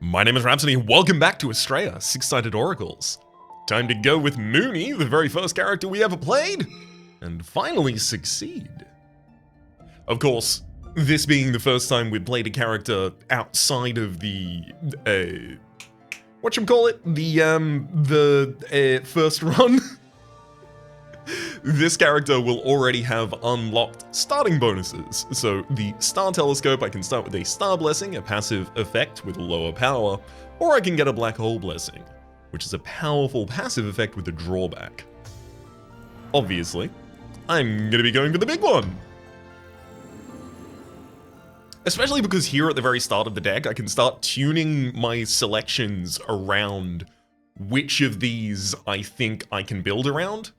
My name is Rhapsody and welcome back to Astrea, Six-Sided Oracles. Time to go with Mooney, the very first character we ever played, and finally succeed. Of course, this being the first time we'd played a character outside of the, first run. This character will already have unlocked starting bonuses. So the Star Telescope, I can start with a Star Blessing, a passive effect with lower power, or I can get a Black Hole Blessing, which is a powerful passive effect with a drawback. Obviously, I'm gonna be going for the big one. Especially because here at the very start of the deck, I can start tuning my selections around which of these I think I can build around.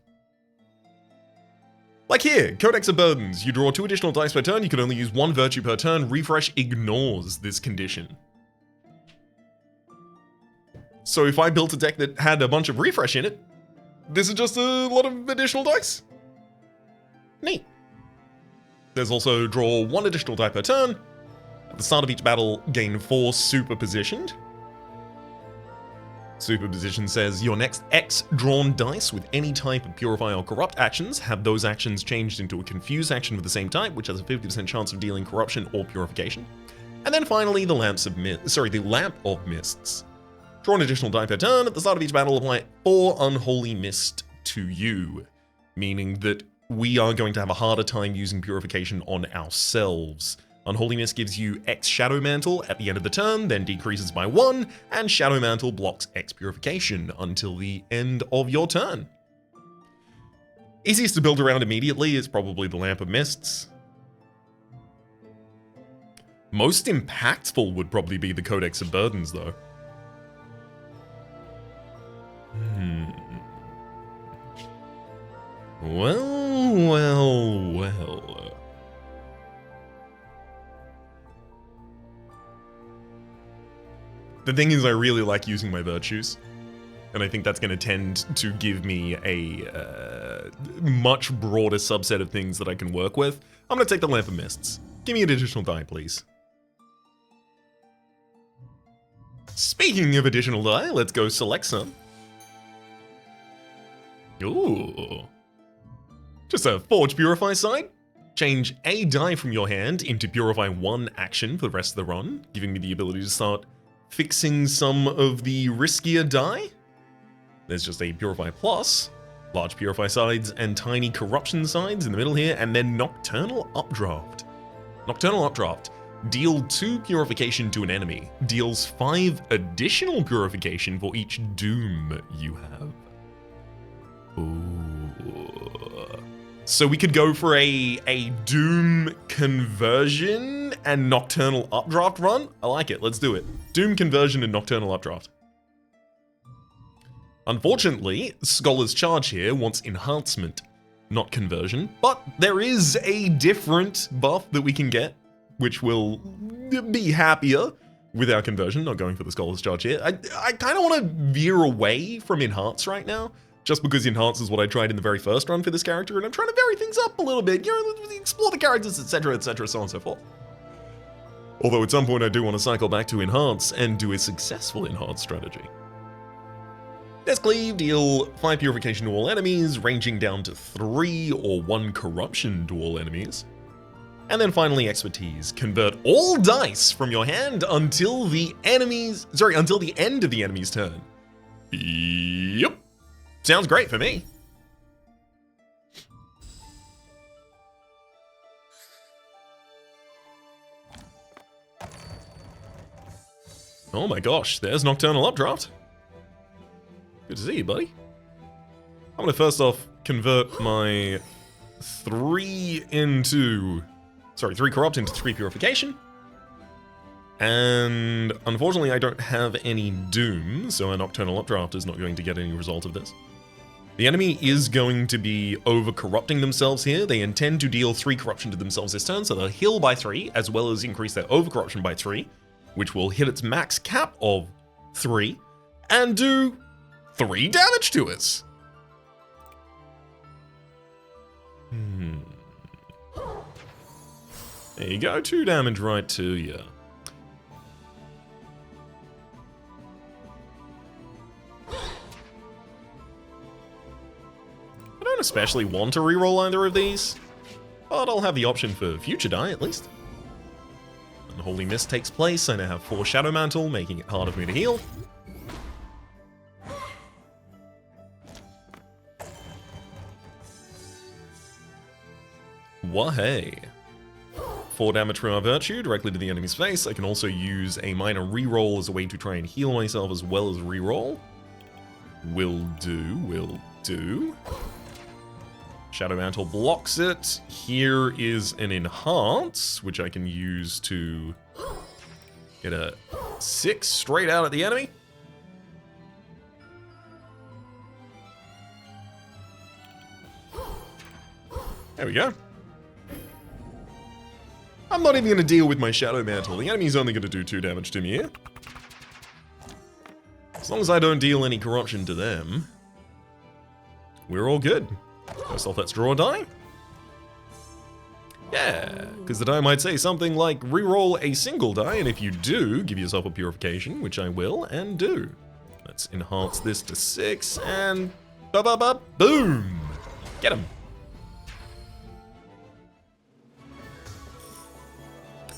Like here, Codex of Burdens. You draw 2 additional dice per turn, you can only use 1 virtue per turn. Refresh ignores this condition. So if I built a deck that had a bunch of refresh in it, this is just a lot of additional dice. Neat. There's also draw 1 additional die per turn. At the start of each battle, gain 4 superpositioned. Superposition says your next X drawn dice with any type of Purify or Corrupt actions have those actions changed into a Confuse action with the same type, which has a 50% chance of dealing Corruption or Purification. And then finally, the Lamp of Mists. Draw an additional die per turn. At the start of each battle, apply 4 Unholy Mist to you, meaning that we are going to have a harder time using Purification on ourselves. Unholy Mist gives you X Shadow Mantle at the end of the turn, then decreases by 1, and Shadow Mantle blocks X Purification until the end of your turn. Easiest to build around immediately is probably the Lamp of Mists. Most impactful would probably be the Codex of Burdens, though. Well. The thing is, I really like using my virtues, and I think that's going to tend to give me a much broader subset of things that I can work with. I'm going to take the Lamp of Mists. Give me an additional die, please. Speaking of additional die, let's go select some. Ooh. Just a Forge Purify side. Change a die from your hand into Purify 1 action for the rest of the run, giving me the ability to start fixing some of the riskier die. There's just a Purify Plus, large Purify sides, and tiny Corruption sides in the middle here, and then Nocturnal Updraft. Nocturnal Updraft. Deal 2 Purification to an enemy. Deals 5 additional Purification for each Doom you have. Ooh. So we could go for a Doom conversion and Nocturnal Updraft run. I like it. Let's do it. Doom conversion and Nocturnal Updraft. Unfortunately, Scholar's Charge here wants enhancement, not conversion, but there is a different buff that we can get, which will be happier with our conversion. Not going for the Scholar's Charge here. I kind of want to veer away from Enhance right now, just because Enhance is what I tried in the very first run for this character, and I'm trying to vary things up a little bit, you know, explore the characters, etc., so on and so forth. Although at some point I do want to cycle back to Enhance and do a successful Enhance strategy. Death Cleave, deal 5 Purification to all enemies, ranging down to 3 or 1 Corruption to all enemies. And then finally Expertise, convert all dice from your hand until the end of the enemy's turn. Yep. Sounds great for me. Oh my gosh, there's Nocturnal Updraft. Good to see you, buddy. I'm gonna first off convert my 3 Corrupt into 3 Purification. And unfortunately I don't have any Doom, so a Nocturnal Updraft is not going to get any result of this. The enemy is going to be over-corrupting themselves here. They intend to deal 3 Corruption to themselves this turn, so they'll heal by 3, as well as increase their over-corruption by 3, which will hit its max cap of 3, and do 3 damage to us. There you go, 2 damage right to you. especially want to reroll either of these, but I'll have the option for future die at least. Unholy Mist takes place, I now have 4 Shadow Mantle, making it harder for me to heal. Wahey. 4 damage from our Virtue directly to the enemy's face. I can also use a minor reroll as a way to try and heal myself as well as reroll. Will do, will do. Shadow Mantle blocks it. Here is an Enhance, which I can use to get a 6 straight out at the enemy. There we go. I'm not even going to deal with my Shadow Mantle. The enemy's only going to do 2 damage to me here. As long as I don't deal any corruption to them, we're all good. First off, let's draw a die. Yeah, because the die might say something like, reroll a single die, and if you do, give yourself a purification, which I will, and do. Let's enhance this to 6, and boom! Get him.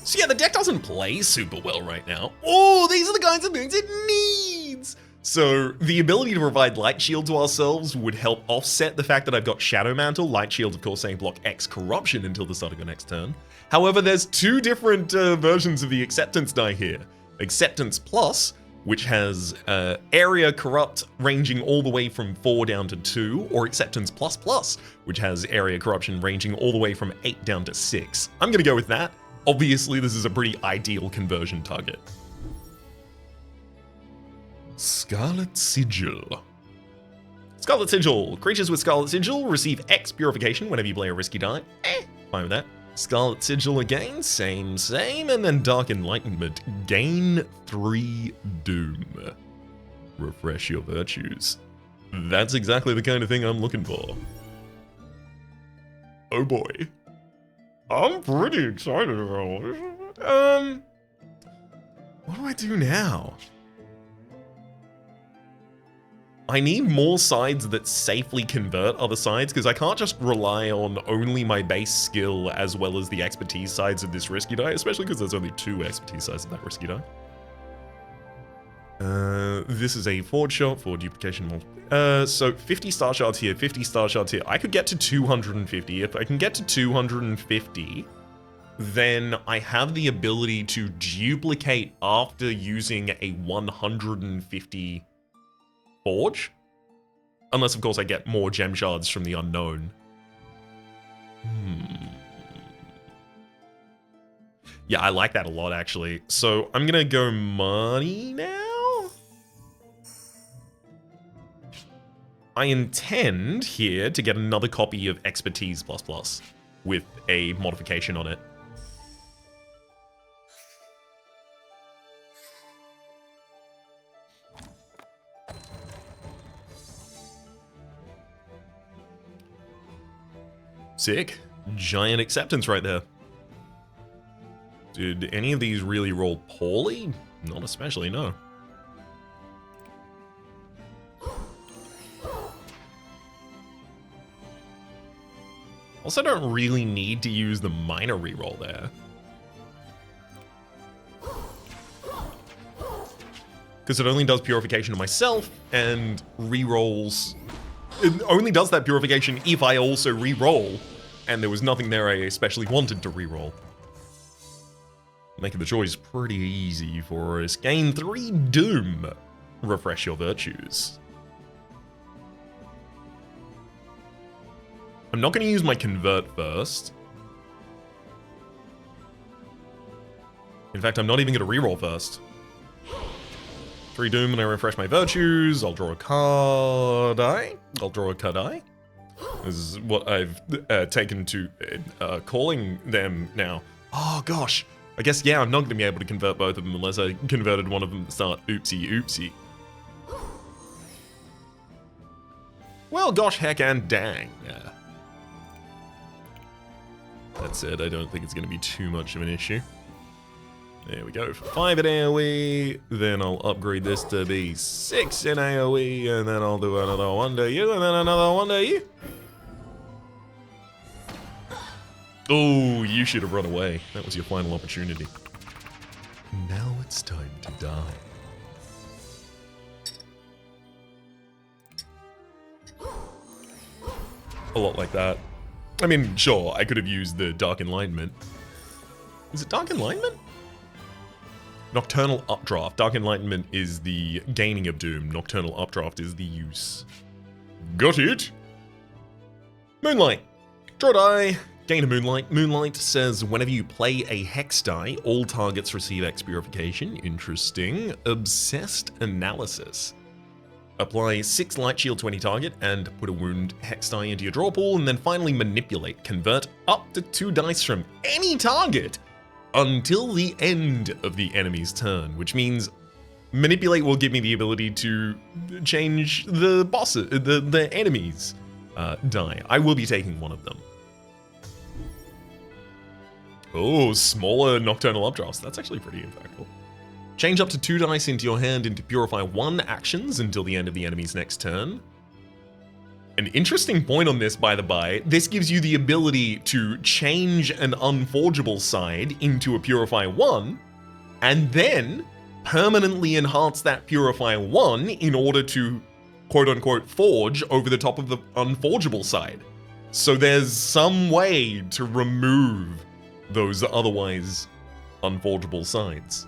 So yeah, the deck doesn't play super well right now. Oh, these are the kinds of things it needs! So the ability to provide Light Shield to ourselves would help offset the fact that I've got Shadow Mantle. Light Shield, of course, saying block X Corruption until the start of your next turn. However, there's 2 different versions of the Acceptance die here. Acceptance Plus, which has Area Corrupt ranging all the way from 4 down to 2, or Acceptance Plus Plus, which has Area Corruption ranging all the way from 8 down to 6. I'm gonna go with that. Obviously, this is a pretty ideal conversion target. Scarlet Sigil. Scarlet Sigil. Creatures with Scarlet Sigil receive X Purification whenever you play a risky die. Fine with that. Scarlet Sigil again, same, and then Dark Enlightenment. Gain 3 Doom. Refresh your virtues. That's exactly the kind of thing I'm looking for. Oh boy. I'm pretty excited about it. What do I do now? I need more sides that safely convert other sides, because I can't just rely on only my base skill as well as the expertise sides of this risky die, especially because there's only 2 expertise sides of that risky die. This is a forward shot for duplication. So 50 star shards here, 50 star shards here. I could get to 250. If I can get to 250, then I have the ability to duplicate after using a 150 forge. Unless, of course, I get more gem shards from the unknown. Yeah, I like that a lot, actually. So I'm gonna go money now. I intend here to get another copy of Expertise ++ with a modification on it. Sick. Giant acceptance right there. Did any of these really roll poorly? Not especially, no. Also don't really need to use the minor reroll there. Because it only does purification to myself, and rerolls... It only does that purification if I also reroll, and there was nothing there I especially wanted to reroll. Making the choice pretty easy for us. Gain 3 Doom. Refresh your virtues. I'm not going to use my convert first. In fact, I'm not even going to reroll first. 3 Doom and I refresh my virtues. I'll draw a card die. This is what I've taken to calling them now. Oh gosh. I guess, yeah, I'm not going to be able to convert both of them unless I converted one of them at the start. Oopsie, oopsie. Well, gosh, heck, and dang. Yeah. That said, I don't think it's going to be too much of an issue. There we go. 5 in AoE, then I'll upgrade this to be 6 in AoE, and then I'll do another one to you, and then another one to you. Oh, you should have run away. That was your final opportunity. Now it's time to die. A lot like that. I mean, sure, I could have used the Dark Enlightenment. Is it Dark Enlightenment? Nocturnal Updraft. Dark Enlightenment is the gaining of Doom. Nocturnal Updraft is the use. Got it! Moonlight. Draw die. Gain a Moonlight. Moonlight says whenever you play a Hex die, all targets receive X Purification. Interesting. Obsessed Analysis. Apply 6 Light Shield to any target and put a wound Hex die into your draw pool, and then finally manipulate. Convert up to 2 dice from any target until the end of the enemy's turn, which means manipulate will give me the ability to change the the enemy's die. I will be taking one of them. Oh, smaller Nocturnal Updrafts. That's actually pretty impactful. Change up to 2 dice into your hand into Purify 1 actions until the end of the enemy's next turn. An interesting point on this, by the by, this gives you the ability to change an Unforgeable side into a Purify 1, and then permanently enhance that Purify 1 in order to, quote-unquote, forge over the top of the Unforgeable side. So there's some way to remove those otherwise unforgeable sides.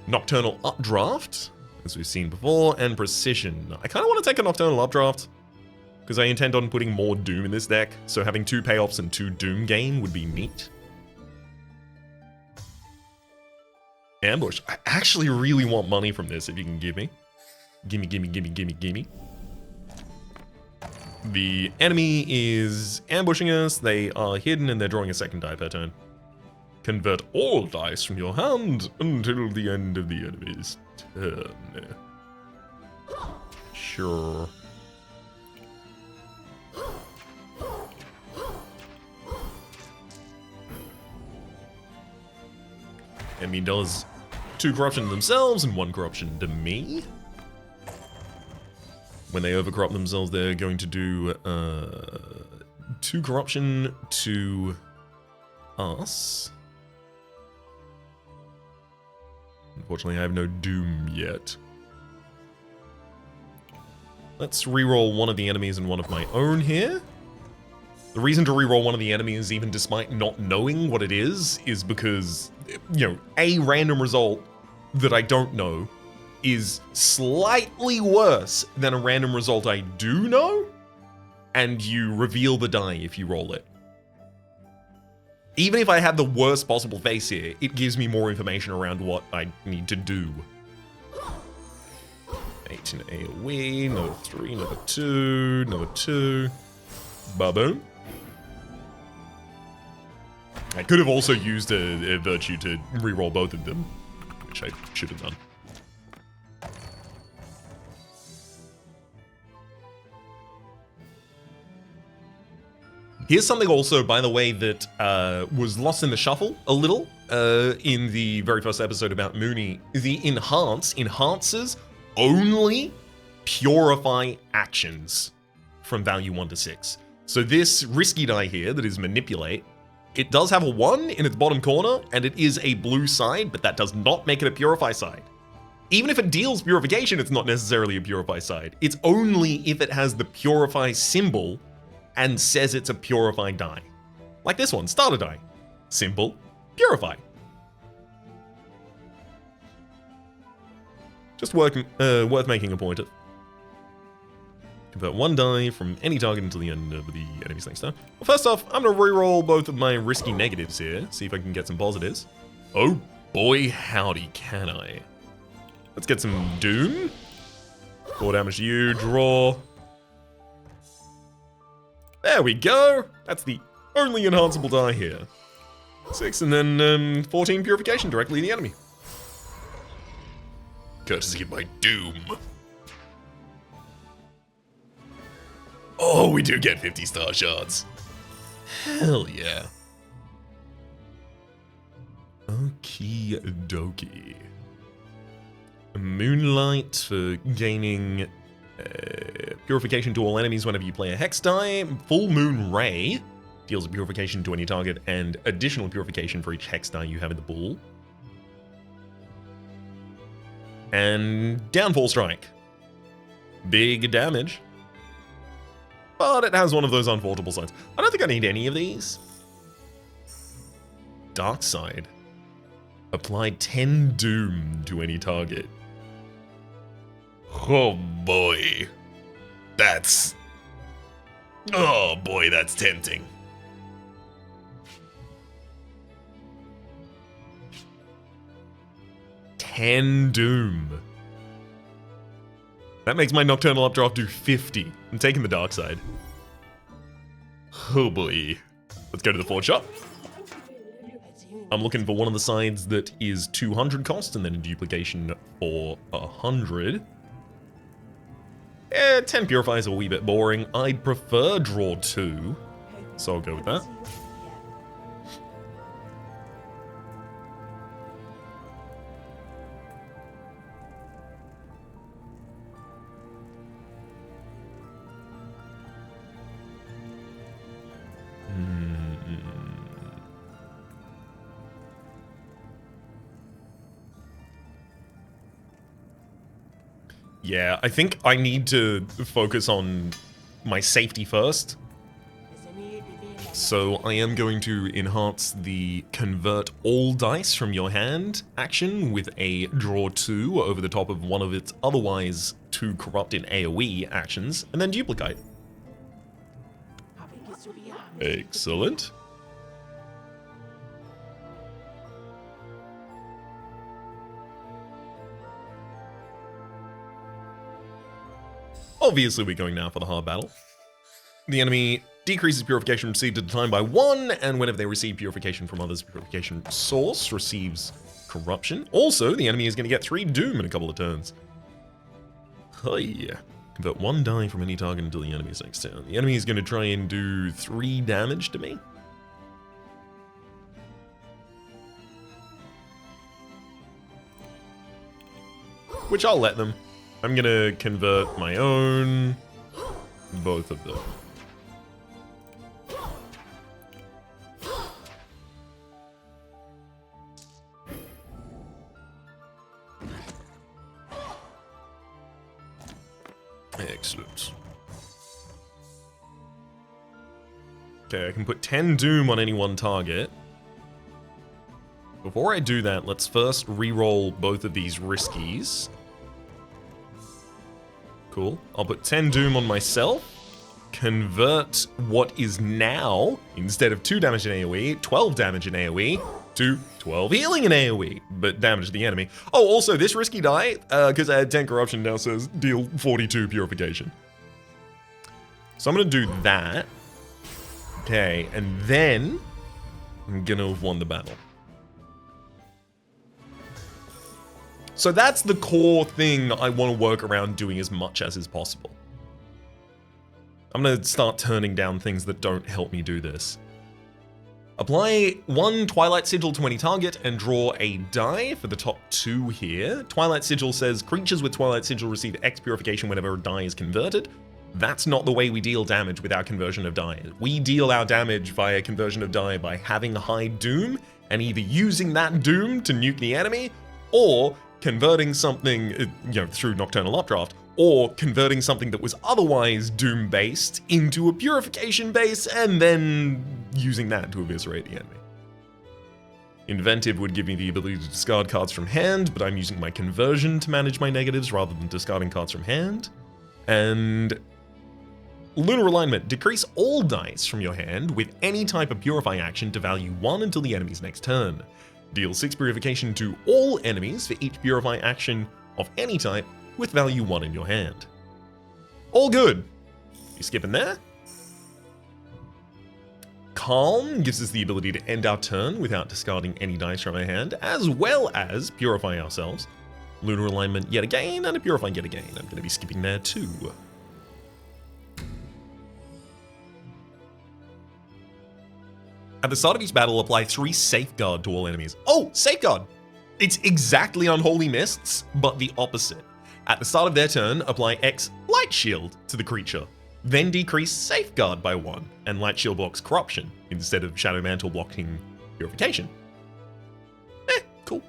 Nocturnal Updraft, as we've seen before, and Precision. I kind of want to take a Nocturnal Updraft, because I intend on putting more Doom in this deck, so having 2 payoffs and 2 Doom gain would be neat. Ambush. I actually really want money from this, if you can give me. Gimme, gimme, gimme, gimme, gimme. The enemy is ambushing us, they are hidden, and they're drawing a 2nd die per turn. Convert all dice from your hand until the end of the enemy's turn. Sure. Enemy does 2 corruption to themselves and 1 corruption to me. When they overcorrupt themselves, they're going to do 2 corruption to us. Unfortunately, I have no Doom yet. Let's reroll one of the enemies and one of my own here. The reason to reroll one of the enemies, even despite not knowing what it is because, you know, a random result that I don't know is slightly worse than a random result I do know, and you reveal the die if you roll it. Even if I have the worst possible face here, it gives me more information around what I need to do. 18 AoE, another 3, another 2, another 2. Ba-boom. I could have also used a Virtue to reroll both of them, which I should have done. Here's something also, by the way, that was lost in the shuffle a little in the very first episode about Mooney. The enhances only purify actions from value 1 to 6. So this risky die here that is manipulate, it does have a 1 in its bottom corner, and it is a blue side, but that does not make it a purify side. Even if it deals purification, it's not necessarily a purify side. It's only if it has the purify symbol and says it's a purify die. Like this one, starter die. Symbol, purify. Just worth making a point of. Convert 1 die from any target until the end of the enemy's next turn. Well, first off, I'm gonna reroll both of my risky negatives here, see if I can get some positives. Oh boy, howdy can I. Let's get some Doom. 4 damage to you, draw. There we go! That's the only enhanceable die here. 6 and then 14 purification directly to the enemy. Courtesy of my Doom. Oh, we do get 50 star shards. Hell yeah. Okie dokie. Moonlight for gaining purification to all enemies whenever you play a Hex die. Full Moon Ray Deals a purification to any target and additional purification for each hex die you have in the pool. And Downfall Strike. Big damage. But it has one of those unfaultable signs. I don't think I need any of these. Dark Side. Apply 10 Doom to any target. Oh boy. Oh boy, that's tempting. $10 Doom. That makes my Nocturnal Updraft do 50. I'm taking the Dark Side. Oh boy. Let's go to the Forge Shop. I'm looking for one of the sides that is 200 cost and then a duplication for 100. 10 Purify is a wee bit boring. I'd prefer draw 2, so I'll go with that. Yeah, I think I need to focus on my safety first. So I am going to enhance the convert all dice from your hand action with a draw 2 over the top of one of its otherwise 2 corrupt in AoE actions, and then duplicate. Excellent. Obviously, we're going now for the hard battle. The enemy decreases purification received at a time by 1, and whenever they receive purification from others, purification source receives corruption. Also, the enemy is going to get 3 Doom in a couple of turns. Hey. Convert 1 die from any target until the enemy's next turn. The enemy is going to try and do 3 damage to me. Which I'll let them. I'm gonna convert my own, both of them. Excellent. Okay, I can put 10 Doom on any one target. Before I do that, let's first re-roll both of these riskies. Cool. I'll put 10 Doom on myself. Convert what is now, instead of 2 damage in AoE, 12 damage in AoE, to 12 healing in AoE, but damage the enemy. Oh, also, this risky die, because I had 10 corruption, now says deal 42 purification. So I'm going to do that. Okay, and then I'm going to have won the battle. So that's the core thing I want to work around doing as much as is possible. I'm going to start turning down things that don't help me do this. Apply 1 Twilight Sigil to any target and draw a die for the top 2 here. Twilight Sigil says creatures with Twilight Sigil receive X purification whenever a die is converted. That's not the way we deal damage with our conversion of die. We deal our damage via conversion of die by having high Doom and either using that Doom to nuke the enemy or converting something, through Nocturnal Updraft, or converting something that was otherwise Doom-based into a purification base, and then using that to eviscerate the enemy. Inventive would give me the ability to discard cards from hand, but I'm using my conversion to manage my negatives rather than discarding cards from hand. And Lunar Alignment, decrease all dice from your hand with any type of purify action to value 1 until the enemy's next turn. Deal 6 purification to all enemies for each purify action of any type with value 1 in your hand. All good. You skipping there? Calm gives us the ability to end our turn without discarding any dice from our hand, as well as purify ourselves. Lunar Alignment yet again, and a Purify yet again. I'm going to be skipping there too. At the start of each battle, apply 3 Safeguard to all enemies. Oh, Safeguard! It's exactly Unholy Mists, but the opposite. At the start of their turn, apply X Light Shield to the creature. then decrease Safeguard by 1, and Light Shield blocks Corruption, instead of Shadow Mantle blocking Purification. Cool.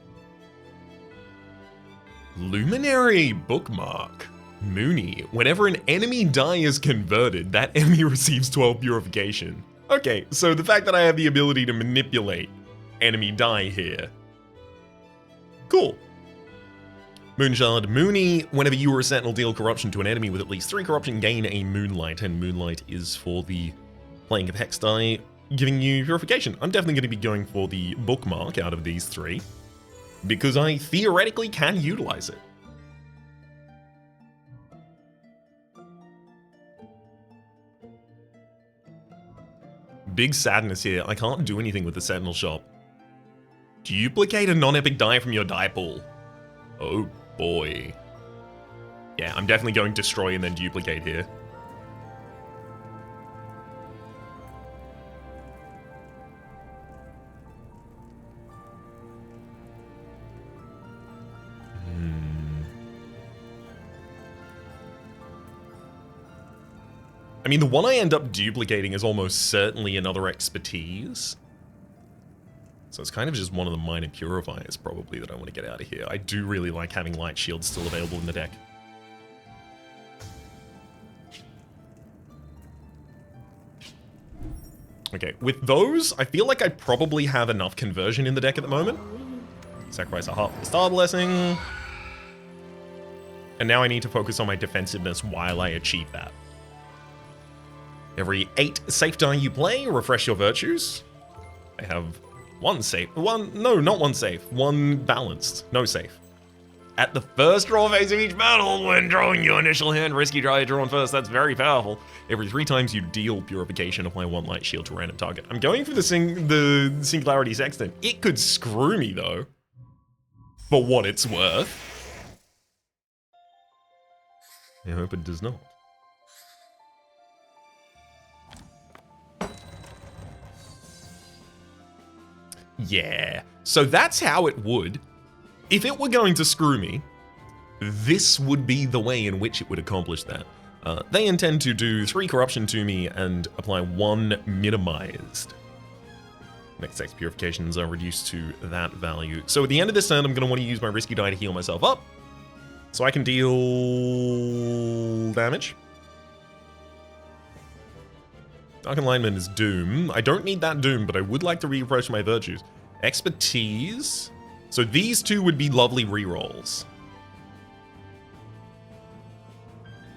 Luminary Bookmark. Mooney. Whenever an enemy die is converted, that enemy receives 12 Purification. Okay, so the fact that I have the ability to manipulate enemy die here. Cool. Moonshard. Mooney. Whenever you or a sentinel deal corruption to an enemy with at least 3 corruption, gain a Moonlight, and Moonlight is for the playing of Hex die, giving you Purification. I'm definitely going to be going for the Bookmark out of these 3, because I theoretically can utilize it. Big sadness here. I can't do anything with the Sentinel Shop. Duplicate a non-epic die from your die pool. Oh boy. Yeah, I'm definitely going Destroy and then Duplicate here. I mean, the one I end up duplicating is almost certainly another Expertise. So it's kind of just one of the minor purifiers, probably, that I want to get out of here. I do really like having Light Shield still available in the deck. Okay, with those, I feel like I probably have enough conversion in the deck at the moment. Sacrifice a heart for the Star Blessing. And now I need to focus on my defensiveness while I achieve that. Every 8 safe die you play, refresh your virtues. I have 1 safe. No, not 1 safe. 1 balanced. No safe. At the first draw phase of each battle, when drawing your initial hand, risky draw you're drawn first. That's very powerful. Every 3 times you deal Purification, apply 1 Light Shield to a random target. I'm going for the Singularity Sextant. It could screw me, though. For what it's worth. I hope it does not. Yeah, so that's how it would. If it were going to screw me, this would be the way in which it would accomplish that. They intend to do 3 corruption to me and apply 1 minimized. Next X purifications are reduced to that value. So at the end of this turn, I'm going to want to use my risky die to heal myself up, so I can deal damage. Dark Alignment is Doom. I don't need that Doom, but I would like to reapproach my virtues. Expertise. So these 2 would be lovely rerolls.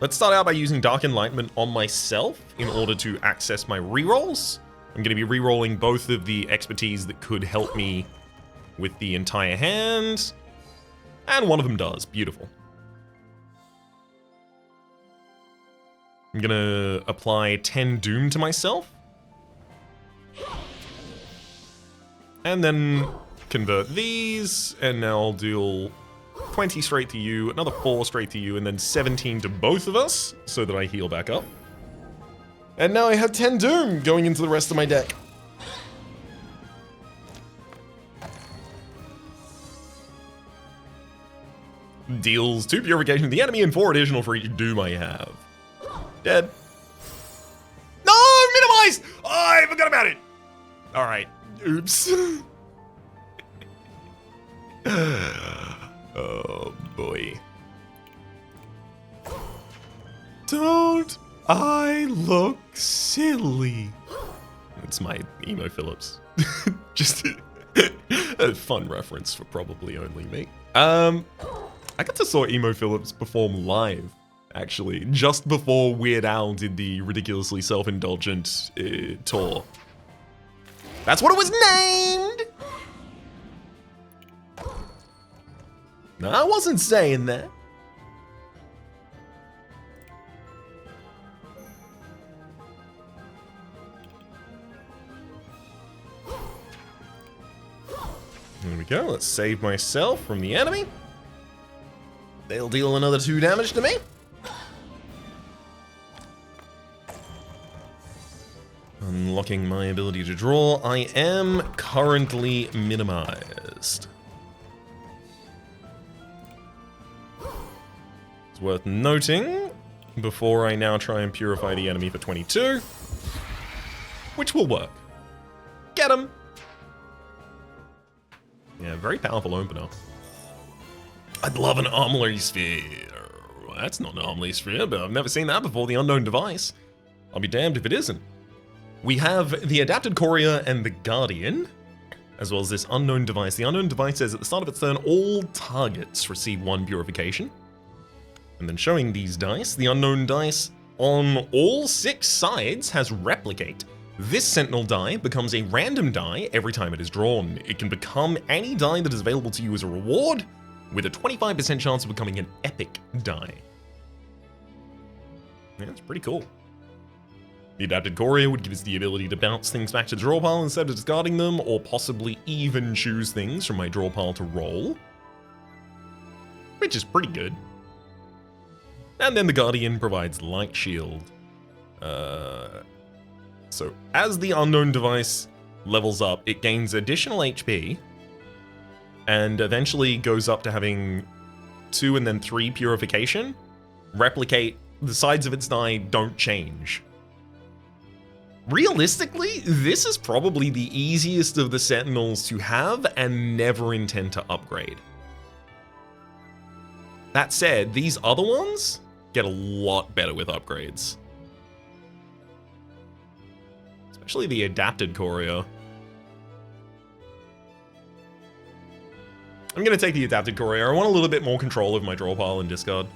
Let's start out by using Dark Enlightenment on myself in order to access my rerolls. I'm going to be rerolling both of the expertise that could help me with the entire hand. And one of them does. Beautiful. I'm gonna apply 10 Doom to myself. And then convert these, and now I'll deal 20 straight to you, another 4 straight to you, and then 17 to both of us, so that I heal back up. And now I have 10 Doom going into the rest of my deck. Deals 2 purification to the enemy and 4 additional for each Doom I have. Dead. No! Minimize! Oh, I forgot about it! Alright. Oops. Oh, boy. Don't I look silly? That's my Emo Phillips. Just a fun reference for probably only me. I got to saw Emo Phillips perform live, actually, just before Weird Al did the ridiculously self-indulgent tour. That's what it was named! No, I wasn't saying that. There we go, let's save myself from the enemy. They'll deal another 2 damage to me. Unlocking my ability to draw. I am currently minimized. It's worth noting before I now try and purify the enemy for 22, which will work. Get him! Yeah, very powerful opener. I'd love an Armory Sphere. Well, that's not an Armory Sphere, but I've never seen that before, the Unknown Device. I'll be damned if it isn't. We have the Adapted Courier and the Guardian, as well as this Unknown Device. The Unknown Device says at the start of its turn, all targets receive 1 purification. And then showing these dice, the Unknown Dice on all 6 sides has Replicate. This Sentinel die becomes a random die every time it is drawn. It can become any die that is available to you as a reward, with a 25% chance of becoming an epic die. Yeah, that's pretty cool. The Adapted Courier would give us the ability to bounce things back to the draw pile instead of discarding them, or possibly even choose things from my draw pile to roll, which is pretty good. And then the Guardian provides Light Shield. So as the Unknown Device levels up, it gains additional HP, and eventually goes up to having 2 and then 3 purification. Replicate, the sides of its die don't change. Realistically, this is probably the easiest of the Sentinels to have and never intend to upgrade. That said, these other ones get a lot better with upgrades. Especially the Adapted Courier. I'm going to take the Adapted Courier. I want a little bit more control of my draw pile and discard.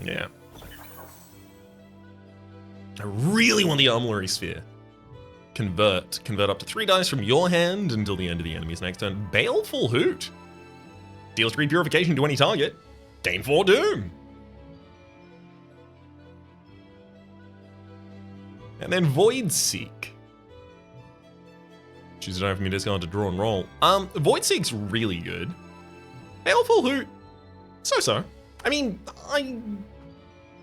Yeah. I really want the Armory Sphere. Convert. Convert up to 3 dice from your hand until the end of the enemy's next turn. Baleful Hoot. Deals 3 purification to any target. Gain 4 doom. And then Void Seek. Choose a die from your discard to draw and roll. Void Seek's really good. Baleful Hoot. So-so. I mean,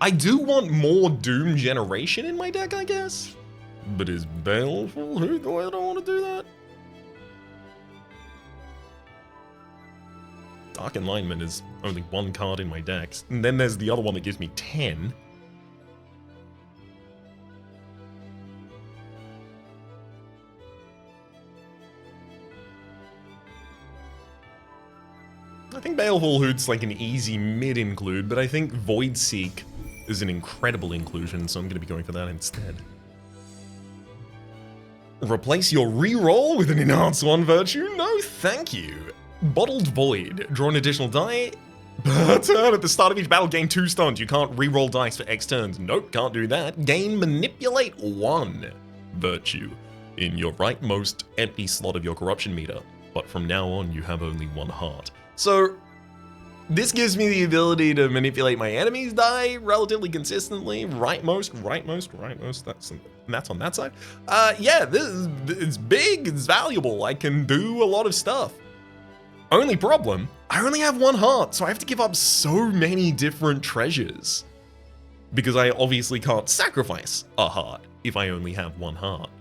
I do want more Doom generation in my deck, I guess. But is Baleful Hoot the way that I want to do that? Dark Enlightenment is only 1 card in my decks. And then there's the other one that gives me 10. I think Baleful Hoot's like an easy mid-include, but I think Void Seek is an incredible inclusion, so I'm going to be going for that instead. Replace your reroll with an Enhanced 1 Virtue? No, thank you. Bottled Void. Draw an additional die per turn. At the start of each battle, gain 2 stuns. You can't reroll dice for X turns. Nope, can't do that. Gain Manipulate 1 Virtue in your rightmost empty slot of your corruption meter. But from now on, you have only 1 heart. So, this gives me the ability to manipulate my enemy's die relatively consistently. Rightmost, that's on that side. Yeah, it's big, it's valuable. I can do a lot of stuff. Only problem, I only have 1 heart, so I have to give up so many different treasures. Because I obviously can't sacrifice a heart if I only have 1 heart.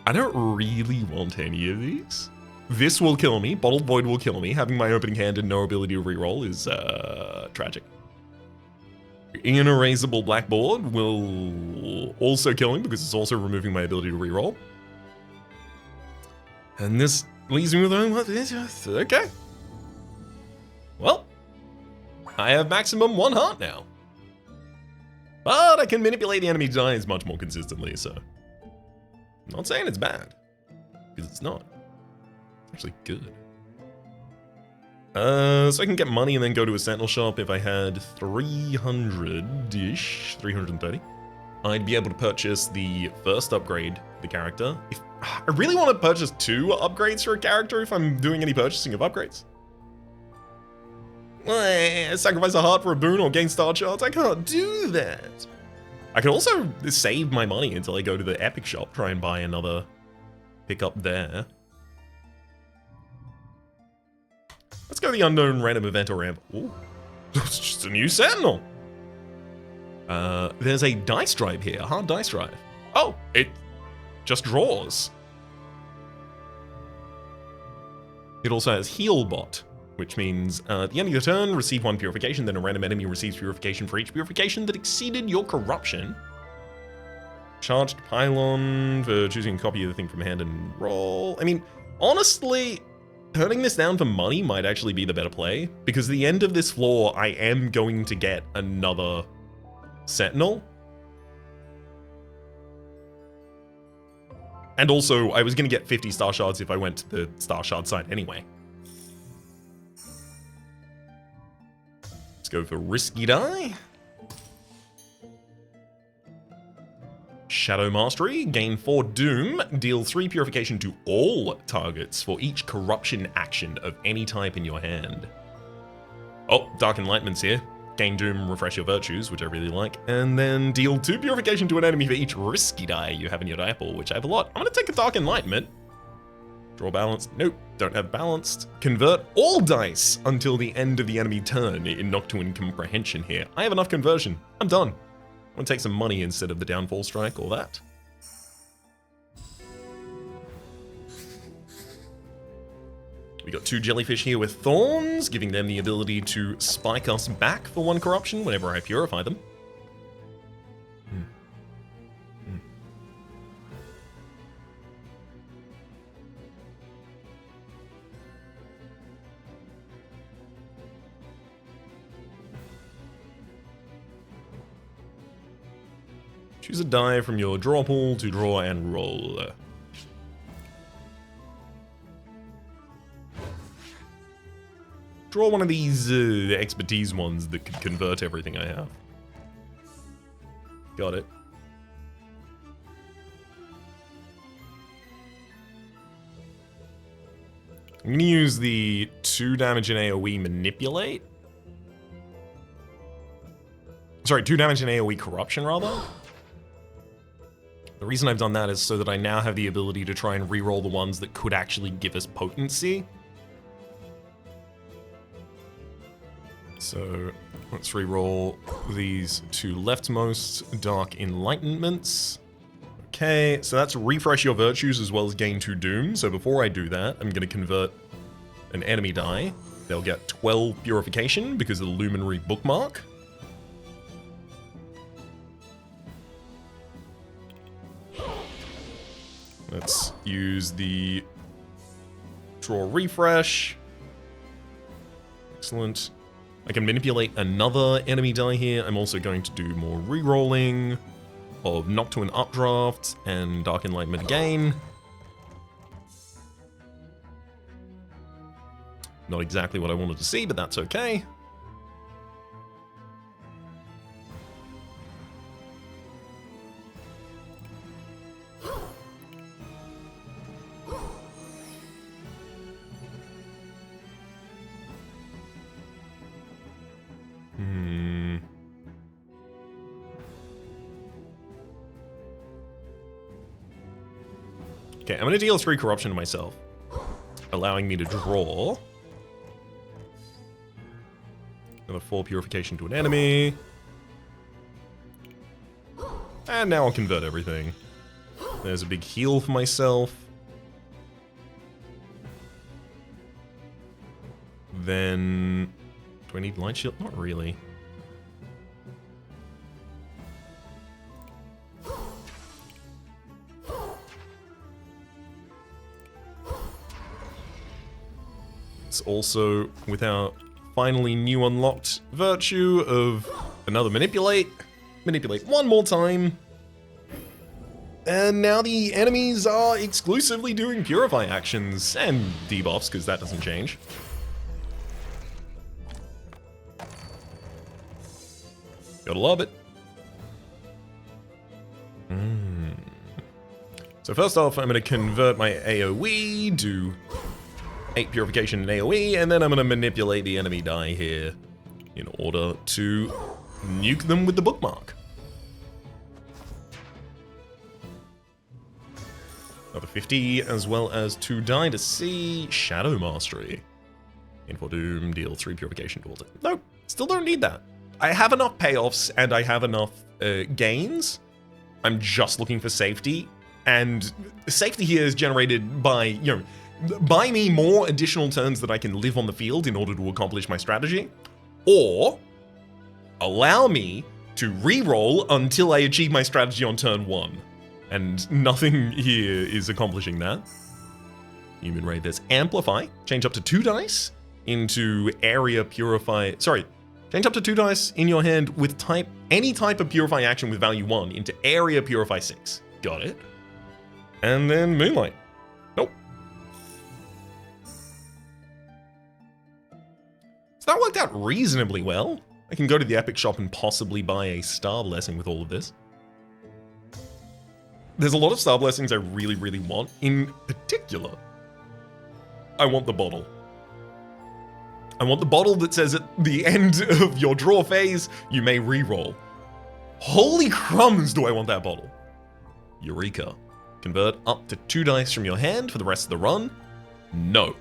I don't really want any of these. This will kill me. Bottled Void will kill me. Having my opening hand and no ability to reroll is tragic. Inerasable Blackboard will also kill me because it's also removing my ability to reroll. And this leaves me with okay. Well, I have maximum 1 heart now. But I can manipulate the enemy dice much more consistently, so... I'm not saying it's bad, because it's not. It's actually good. So I can get money and then go to a Sentinel shop. If I had 300-ish, 330, I'd be able to purchase the first upgrade, the character. If I really want to purchase 2 upgrades for a character if I'm doing any purchasing of upgrades. Sacrifice a heart for a boon or gain star shards? I can't do that. I can also save my money until I go to the Epic shop, try and buy another pickup there. Let's go to the Unknown Random Event or Ramp. Ooh, it's just a new Sentinel. There's a dice drive here, a hard dice drive. Oh, it just draws. It also has Heal Bot, which means at the end of your turn, receive 1 purification, then a random enemy receives purification for each purification that exceeded your corruption. Charged Pylon for choosing a copy of the thing from hand and roll. I mean, honestly, turning this down for money might actually be the better play, because at the end of this floor, I am going to get another Sentinel. And also, I was going to get 50 Star Shards if I went to the Star Shard side anyway. Let's go for Risky Die. Shadow Mastery, gain 4 Doom, deal 3 Purification to all targets for each corruption action of any type in your hand. Oh, Dark Enlightenment's here. Gain Doom, refresh your virtues, which I really like, and then deal 2 Purification to an enemy for each Risky Die you have in your die pool, which I have a lot. I'm gonna take a Dark Enlightenment. Draw Balanced. Nope, don't have Balanced. Convert all dice until the end of the enemy turn in Nocturne Comprehension here. I have enough conversion. I'm done. I'm gonna take some money instead of the Downfall Strike or that. We got 2 jellyfish here with thorns, giving them the ability to spike us back for 1 corruption whenever I purify them. Choose a die from your draw pool to draw and roll. Draw one of these expertise ones that could convert everything I have. Got it. I'm going to use the 2 damage in AoE Manipulate. Sorry, 2 damage in AoE Corruption, rather. The reason I've done that is so that I now have the ability to try and reroll the ones that could actually give us potency. So let's reroll these 2 leftmost Dark Enlightenments. Okay, so that's refresh your virtues as well as gain 2 doom. So before I do that, I'm going to convert an enemy die. They'll get 12 purification because of the Luminary bookmark. Let's use the draw refresh. Excellent. I can manipulate another enemy die here. I'm also going to do more re-rolling of Nocturne Updraft and Dark Enlightenment again. Not exactly what I wanted to see, but that's okay. Okay, I'm going to deal 3 corruption to myself, allowing me to draw another 4 purification to an enemy. And now I'll convert everything. There's a big heal for myself. Then, do I need light shield? Not really. Also, with our finally new unlocked virtue of another manipulate. Manipulate one more time. And now the enemies are exclusively doing purify actions and debuffs, because that doesn't change. Gotta love it. So first off, I'm going to convert my AoE, do 8 purification in AoE, and then I'm going to manipulate the enemy die here in order to nuke them with the bookmark. Another 50, as well as 2 die to see Shadow Mastery. In for Doom, deal 3 purification to all. Nope, still don't need that. I have enough payoffs and I have enough gains. I'm just looking for safety, and safety here is generated by, buy me more additional turns that I can live on the field in order to accomplish my strategy, or allow me to re-roll until I achieve my strategy on turn 1. And nothing here is accomplishing that. Human Raid, there's Amplify. Change up to 2 dice into Area Purify. Sorry, change up to 2 dice in your hand with any type of Purify action with value 1 into Area Purify 6. Got it. And then Moonlight. Nope. So that worked out reasonably well. I can go to the Epic Shop and possibly buy a Star Blessing with all of this. There's a lot of Star Blessings I really, really want. In particular, I want the bottle. I want the bottle that says at the end of your draw phase, you may re-roll. Holy crumbs, do I want that bottle. Eureka. Convert up to 2 dice from your hand for the rest of the run. No.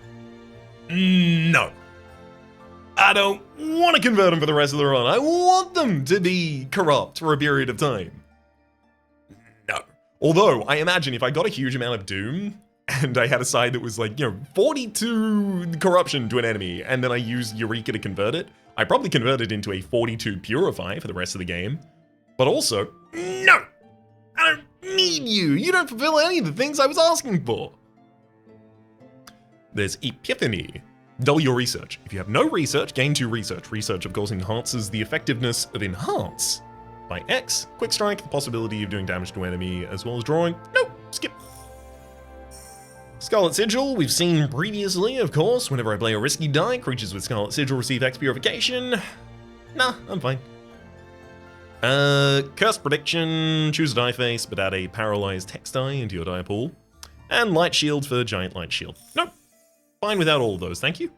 No. I don't want to convert them for the rest of the run. I want them to be corrupt for a period of time. No. Although, I imagine if I got a huge amount of Doom, and I had a side that was like, 42 corruption to an enemy, and then I used Eureka to convert it, I probably convert it into a 42 Purify for the rest of the game. But also, no! I don't need you! You don't fulfill any of the things I was asking for! There's Epiphany. Double your research. If you have no research, gain 2 research. Research, of course, enhances the effectiveness of Enhance by X. Quick Strike, the possibility of doing damage to an enemy as well as drawing. Nope, skip. Scarlet Sigil, we've seen previously, of course. Whenever I play a risky die, creatures with Scarlet Sigil receive X Purification. Nah, I'm fine. Curse Prediction, choose a die face, but add a Paralyzed Hex die into your die pool. And Light Shield for Giant Light Shield. Nope. Fine without all of those, thank you.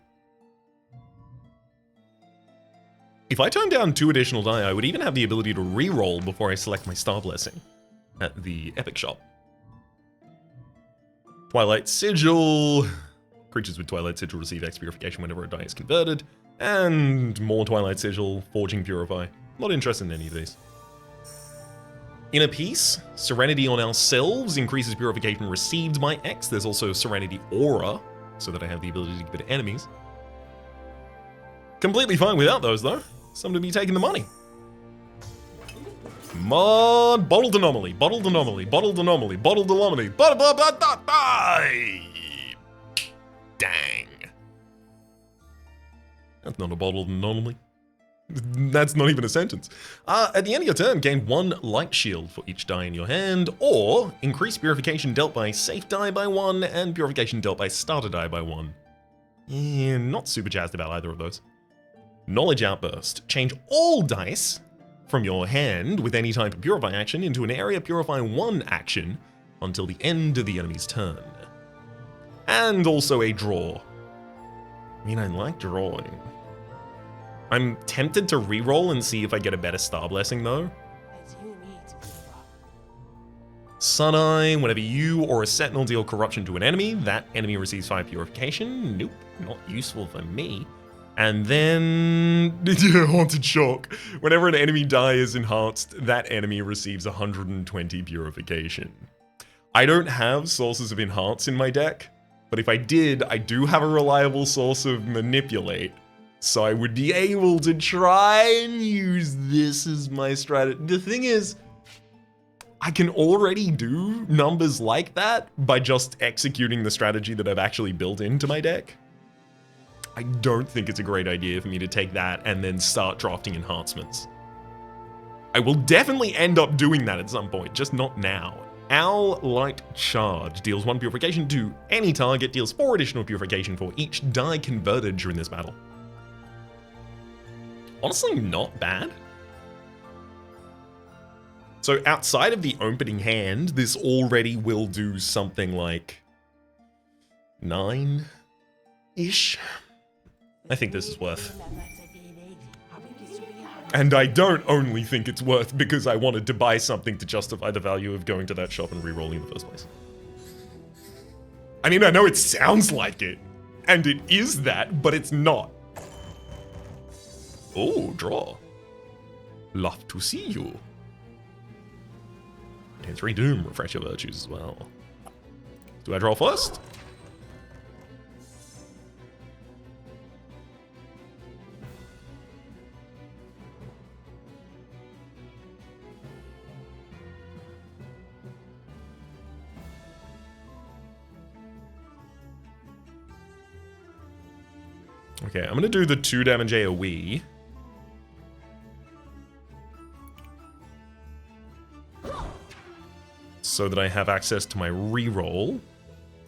If I turn down 2 additional die, I would even have the ability to re-roll before I select my Star Blessing at the Epic Shop. Twilight Sigil. Creatures with Twilight Sigil receive X Purification whenever a die is converted. And more Twilight Sigil, Forging Purify. Not interested in any of these. Inner Peace. Serenity on ourselves increases Purification received by X. There's also Serenity Aura, so that I have the ability to give it to enemies. Completely fine without those, though. Some to be taking the money. Mod, bottled anomaly, bottled anomaly, bottled anomaly, bottled anomaly, dang. That's not a bottled anomaly. That's not even a sentence. At the end of your turn, gain 1 light shield for each die in your hand, or increase purification dealt by safe die by 1 and purification dealt by starter die by 1. Yeah, not super jazzed about either of those. Knowledge Outburst. Change all dice from your hand with any type of Purify action into an Area Purify 1 action until the end of the enemy's turn. And also a draw. I mean, I like drawing. I'm tempted to re-roll and see if I get a better Star Blessing, though. Sun Eye, whenever you or a Sentinel deal corruption to an enemy, that enemy receives 5 purification. Nope, not useful for me. And then, Haunted Shock. Whenever an enemy die is enhanced, that enemy receives 120 purification. I don't have sources of enhance in my deck, but if I did, I do have a reliable source of manipulate. So I would be able to try and use this as my strategy. The thing is, I can already do numbers like that by just executing the strategy that I've actually built into my deck. I don't think it's a great idea for me to take that and then start drafting enhancements. I will definitely end up doing that at some point, just not now. Owl Light Charge deals 1 purification to any target, deals 4 additional purification for each die converted during this battle. Honestly, not bad. So outside of the opening hand, this already will do something like 9-ish. I think this is worth. And I don't only think it's worth because I wanted to buy something to justify the value of going to that shop and re-rolling in the first place. I mean, I know it sounds like it, and it is that, but it's not. Oh, draw. Love to see you. And 3 Doom, refresh your virtues as well. Do I draw first? Okay, I'm gonna do the 2 damage AoE. So that I have access to my reroll.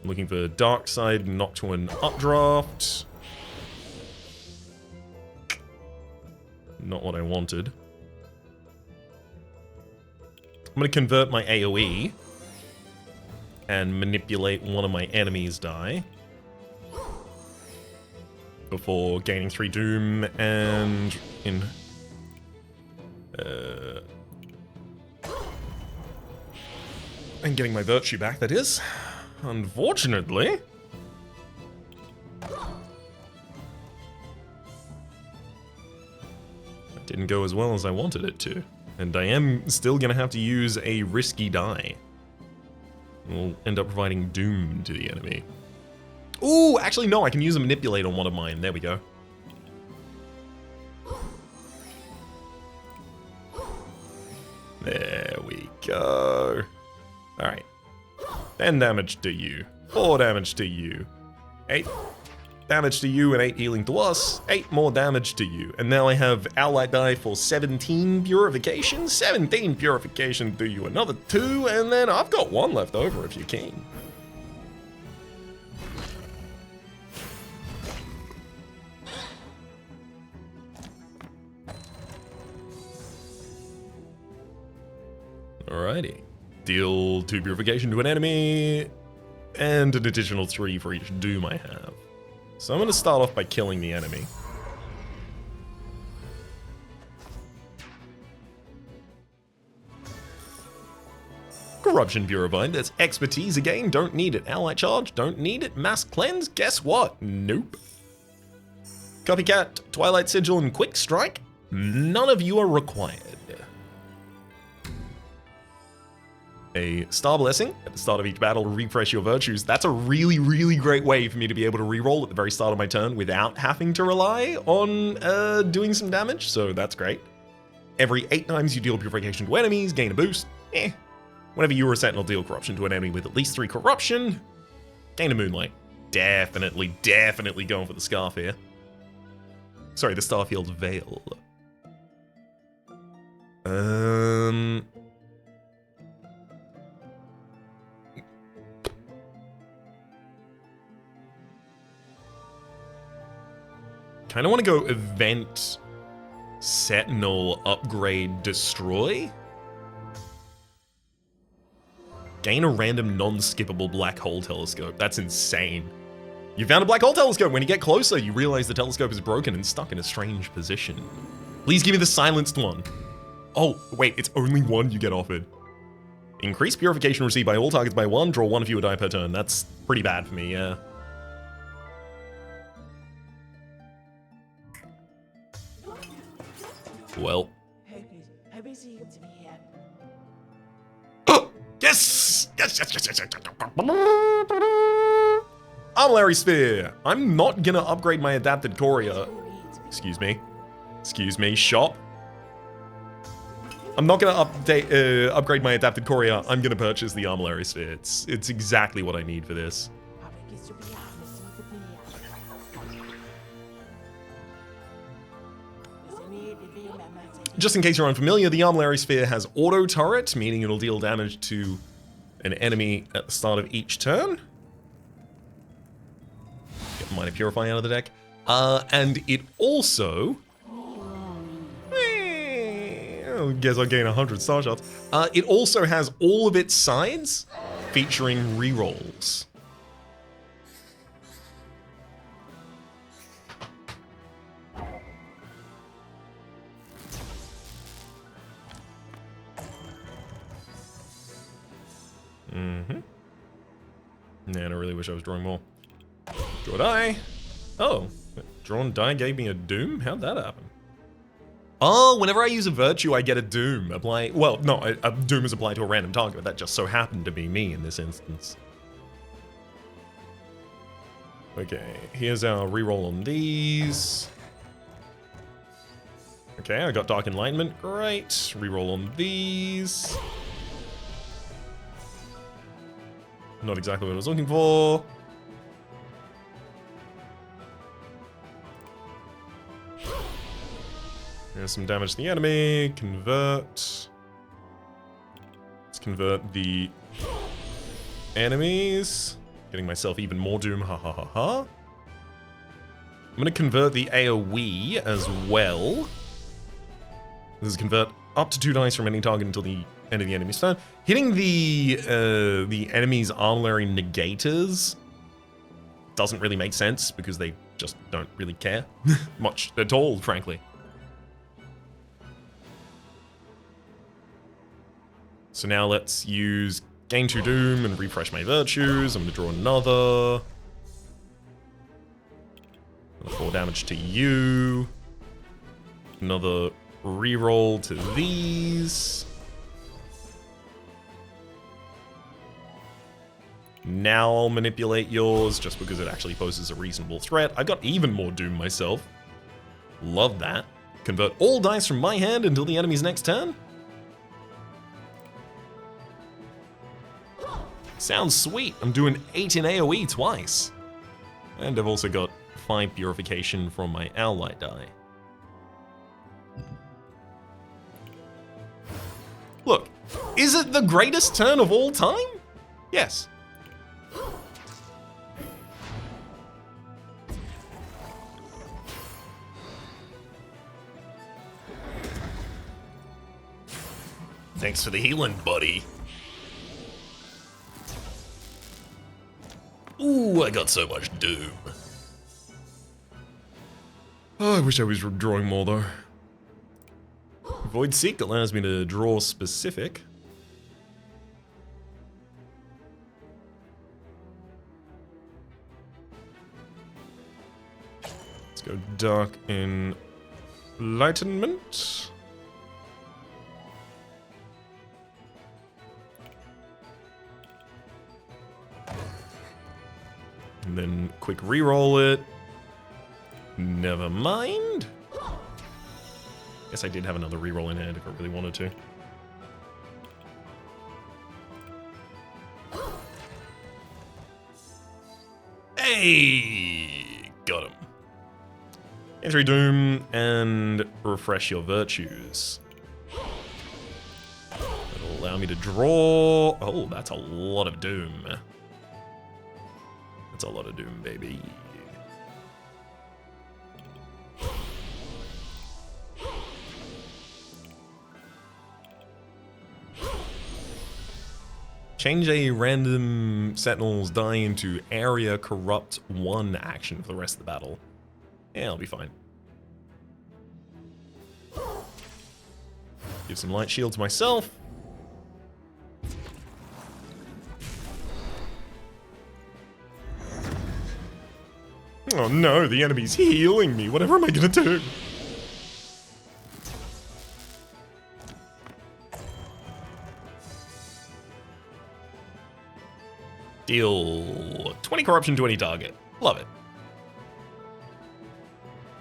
Looking for Dark Side, Nocturne Updraft. Not what I wanted. I'm gonna convert my AoE and manipulate one of my enemies' die before gaining 3 Doom and and getting my virtue back, that is. Unfortunately. That didn't go as well as I wanted it to. And I am still gonna have to use a risky die. We'll end up providing doom to the enemy. Ooh, actually no, I can use a manipulate on one of mine. There we go. There we go. Alright. 10 damage to you. 4 damage to you. 8 damage to you and 8 healing to us. 8 more damage to you. And now I have Owlite die for 17 purification. 17 purification to you. Another 2. And then I've got 1 left over if you're keen. Alrighty. Deal 2 purification to an enemy, and an additional 3 for each doom I have. So I'm going to start off by killing the enemy. Corruption purified, that's expertise again, don't need it. Ally charge, don't need it. Mass cleanse, guess what? Nope. Copycat, Twilight Sigil, and Quick Strike, none of you are required. A Star Blessing at the start of each battle to refresh your virtues. That's a really, really great way for me to be able to reroll at the very start of my turn without having to rely on doing some damage, so that's great. Every 8 times you deal purification to enemies, gain a boost. Whenever you or a sentinel deal corruption to an enemy with at least 3 corruption, gain a moonlight. Definitely, definitely going for the scarf here. Sorry, the Starfield Veil. Kind of want to go event, sentinel, upgrade, destroy. Gain a random non-skippable black hole telescope. That's insane. You found a black hole telescope. When you get closer, you realize the telescope is broken and stuck in a strange position. Please give me the silenced one. Oh, wait, it's only 1 you get offered. Increase purification received by all targets by 1. Draw 1 fewer die per turn. That's pretty bad for me, yeah. Well. Yes! Yes! Armillary Sphere! I'm not gonna upgrade my adapted Courier. Excuse me, shop. I'm not gonna upgrade my adapted Courier. I'm gonna purchase the Armillary Sphere. It's exactly what I need for this. Just in case you're unfamiliar, the Armillary Sphere has auto turret, meaning it'll deal damage to an enemy at the start of each turn. Get Minor Purify out of the deck. And it also... I guess I'll gain 100 star shots. It also has all of its sides featuring rerolls. Man, I really wish I was drawing more. Draw a die. Oh, drawn die gave me a doom? How'd that happen? Oh, whenever I use a virtue, I get a doom. Apply. Well, no, a doom is applied to a random target, but that just so happened to be me in this instance. Okay, here's our reroll on these. Okay, I got Dark Enlightenment. Great. Reroll on these. Not exactly what I was looking for. There's some damage to the enemy. Convert. Let's convert the enemies. Getting myself even more doom. Ha ha ha ha. I'm going to convert the AoE as well. This is convert up to 2 dice from any target until the end of the enemy's turn. Hitting the enemy's armillary negators doesn't really make sense because they just don't really care much at all, frankly. So now let's use gain 2 doom and refresh my virtues. I'm going to draw another 4 damage to you. Another reroll to these. Now I'll manipulate yours just because it actually poses a reasonable threat. I got even more doom myself. Love that. Convert all dice from my hand until the enemy's next turn. Sounds sweet. I'm doing 8 in AoE twice. And I've also got 5 purification from my ally die. Look, is it the greatest turn of all time? Yes. Thanks for the healing, buddy. Ooh, I got so much doom. Oh, I wish I was drawing more, though. Void Seek allows me to draw specific. Let's go Dark Enlightenment. And then quick reroll it. Never mind. Guess I did have another reroll in hand if I really wanted to. Hey! Got him. Entry Doom and refresh your virtues. That'll allow me to draw. Oh, that's a lot of doom. That's a lot of doom, baby. Change a random Sentinel's die into Area Corrupt 1 action for the rest of the battle. Yeah, I'll be fine. Give some light shield to myself. Oh no, the enemy's healing me. Whatever am I gonna do? Deal 20 corruption to any target. Love it.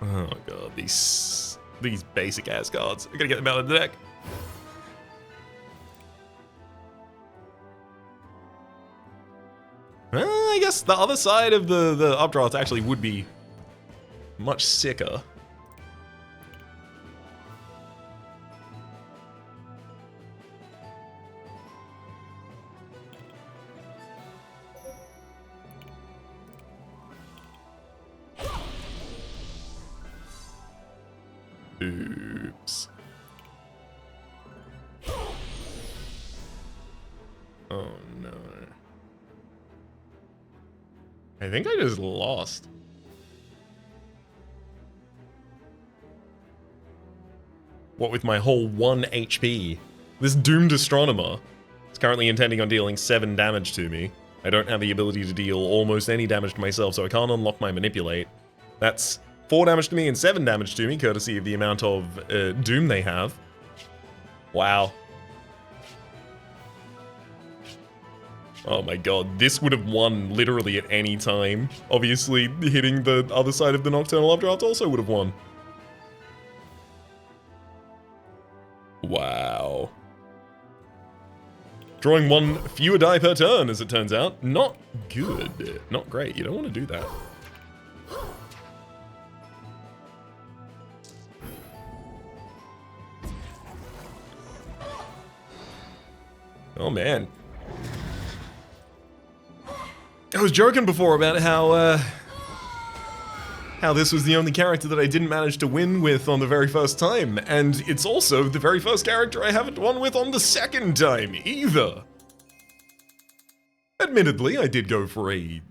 Oh god, these basic ass cards. I gotta get them out of the deck. I guess the other side of the updraft actually would be much sicker. Oops. Oh no. I think I just lost. What with my whole 1 HP? This doomed astronomer is currently intending on dealing 7 damage to me. I don't have the ability to deal almost any damage to myself, so I can't unlock my manipulate. That's 4 damage to me and 7 damage to me, courtesy of the amount of doom they have. Wow. Oh my god, this would have won literally at any time. Obviously, hitting the other side of the Nocturnal Updraft also would have won. Wow. Drawing 1 fewer die per turn, as it turns out. Not good. Not great. You don't want to do that. Oh, man. I was joking before about how this was the only character that I didn't manage to win with on the very first time, and it's also the very first character I haven't won with on the second time, either. Admittedly, I did go for a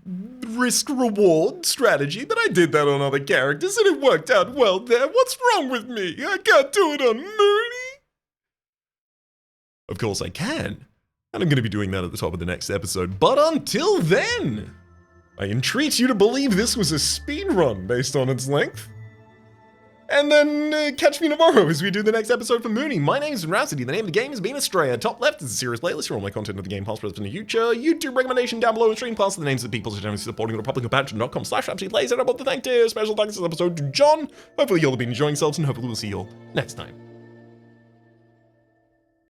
risk-reward strategy, but I did that on other characters, and it worked out well there. What's wrong with me? I can't do it on Mooney? Of course I can, and I'm going to be doing that at the top of the next episode, but until then, I entreat you to believe this was a speedrun based on its length. And then catch me tomorrow as we do the next episode for Mooney. My name is Rhapsody, the name of the game has been Astrea. Top left is a series playlist for all my content of the game, past, present, and the future. YouTube recommendation down below, and stream past the names of the people generously supporting the Republic of Patreon.com/RhapsodyPlays. And I want to thank this special thanks to this episode to John. Hopefully you'll have been enjoying yourselves, and hopefully we'll see you all next time.